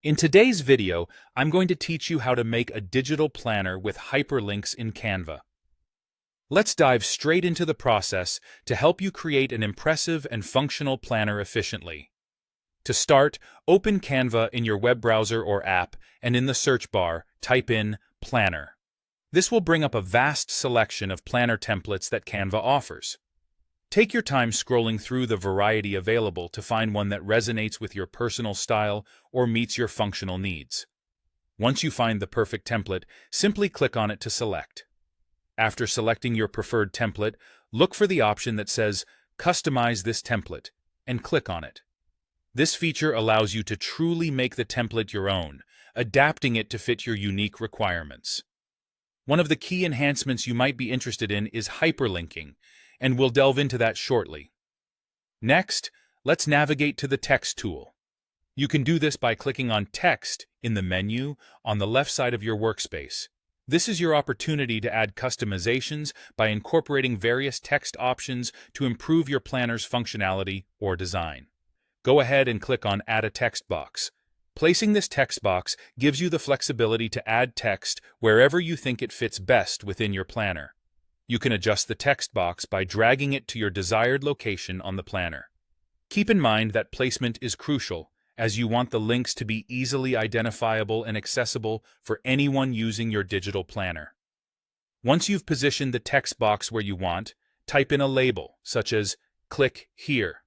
In today's video, I'm going to teach you how to make a digital planner with hyperlinks in Canva. Let's dive straight into the process to help you create an impressive and functional planner efficiently. To start, open Canva in your web browser or app, and in the search bar, type in Planner. This will bring up a vast selection of planner templates that Canva offers. Take your time scrolling through the variety available to find one that resonates with your personal style or meets your functional needs. Once you find the perfect template, simply click on it to select. After selecting your preferred template, look for the option that says Customize this template and click on it. This feature allows you to truly make the template your own, adapting it to fit your unique requirements. One of the key enhancements you might be interested in is hyperlinking, and we'll delve into that shortly. Next, let's navigate to the Text tool. You can do this by clicking on Text in the menu on the left side of your workspace. This is your opportunity to add customizations by incorporating various text options to improve your planner's functionality or design. Go ahead and click on Add a Text box. Placing this text box gives you the flexibility to add text wherever you think it fits best within your planner. You can adjust the text box by dragging it to your desired location on the planner. Keep in mind that placement is crucial, as you want the links to be easily identifiable and accessible for anyone using your digital planner. Once you've positioned the text box where you want, type in a label, such as "Click here."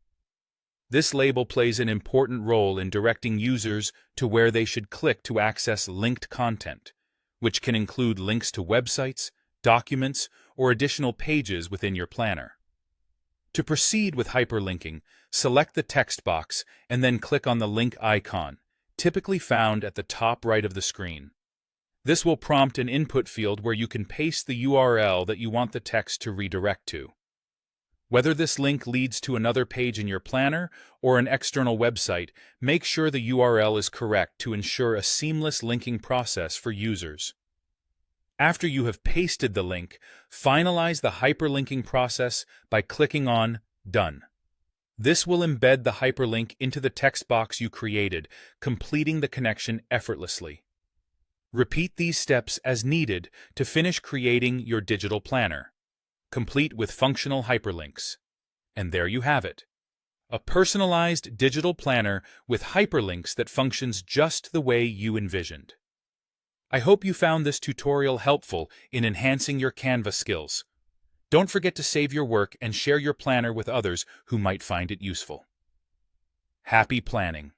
This label plays an important role in directing users to where they should click to access linked content, which can include links to websites, documents, or additional pages within your planner. To proceed with hyperlinking, select the text box and then click on the link icon, typically found at the top right of the screen. This will prompt an input field where you can paste the URL that you want the text to redirect to. Whether this link leads to another page in your planner or an external website, make sure the URL is correct to ensure a seamless linking process for users. After you have pasted the link, finalize the hyperlinking process by clicking on Done. This will embed the hyperlink into the text box you created, completing the connection effortlessly. Repeat these steps as needed to finish creating your digital planner, complete with functional hyperlinks. And there you have it. A personalized digital planner with hyperlinks that functions just the way you envisioned. I hope you found this tutorial helpful in enhancing your Canva skills. Don't forget to save your work and share your planner with others who might find it useful. Happy planning!